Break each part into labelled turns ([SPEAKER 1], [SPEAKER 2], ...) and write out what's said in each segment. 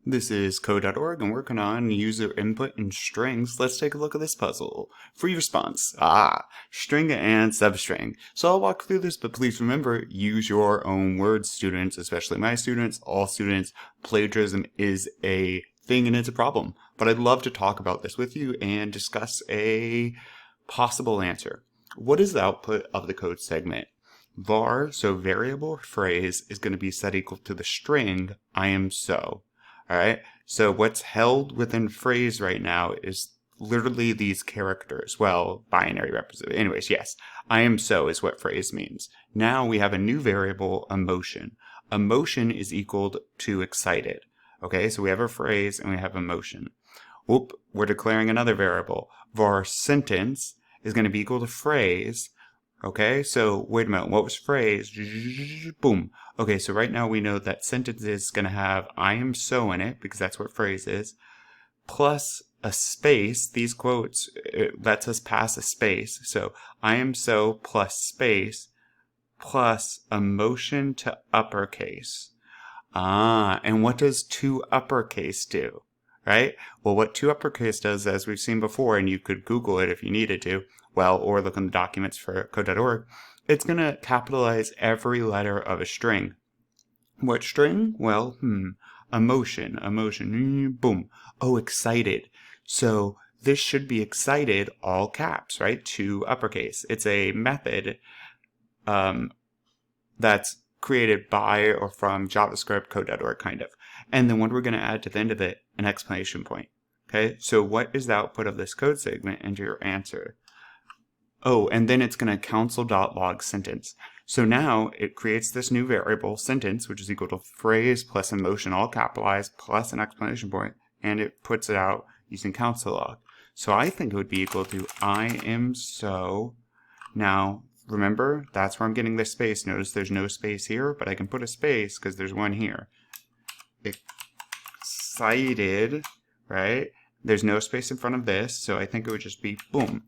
[SPEAKER 1] This is code.org and working on user input and strings. Let's take a look at this puzzle. Free response. String and substring. So I'll walk through this, but please remember, use your own words, students, especially my students, all students. Plagiarism is a thing and it's a problem. But I'd love to talk about this with you and discuss a possible answer. What is the output of the code segment? Var, so variable phrase, is going to be set equal to the string I am so. All right. So what's held within phrase right now is literally these characters. Well, binary representation. Anyways, yes. I am so is what phrase means. Now we have a new variable, emotion. Emotion is equal to excited. Okay. So we have a phrase and we have emotion. Whoop. We're declaring another variable. Var sentence is going to be equal to phrase. Okay, so wait a minute, what was phrase? Boom. Okay, so right now we know that sentence is going to have I am so in it, because that's what phrase is, plus a space. These quotes, it lets us pass a space. So I am so plus space plus emotion to uppercase. And what does to uppercase do? Right? Well, what to uppercase does, as we've seen before, and you could Google it if you needed to, or look in the documents for code.org, it's going to capitalize every letter of a string. What string? Well, emotion, boom. Oh, excited. So this should be excited, all caps, right? To uppercase. It's a method that's created by or from JavaScript code.org, kind of. And then what we're going to add to the end of it, an exclamation point. Okay, so what is the output of this code segment into your answer? Oh, and then it's going to console.log sentence. So now it creates this new variable, sentence, which is equal to phrase plus emotion, all capitalized, plus an exclamation point, and it puts it out using console.log. So I think it would be equal to I am so. Now, remember, that's where I'm getting this space. Notice there's no space here, but I can put a space because there's one here. Excited, right? There's no space in front of this, so I think it would just be boom.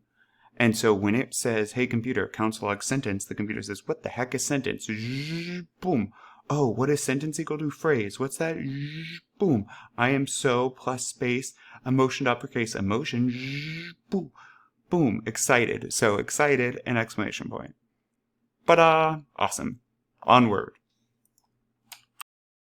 [SPEAKER 1] And so when it says, hey computer, console.log sentence, the computer says, what the heck is sentence? Boom. Oh, what is sentence equal to phrase? What's that? Boom. I am so plus space, emotion to uppercase, emotion, boom. Boom, excited. So excited and exclamation point. Awesome. Onward.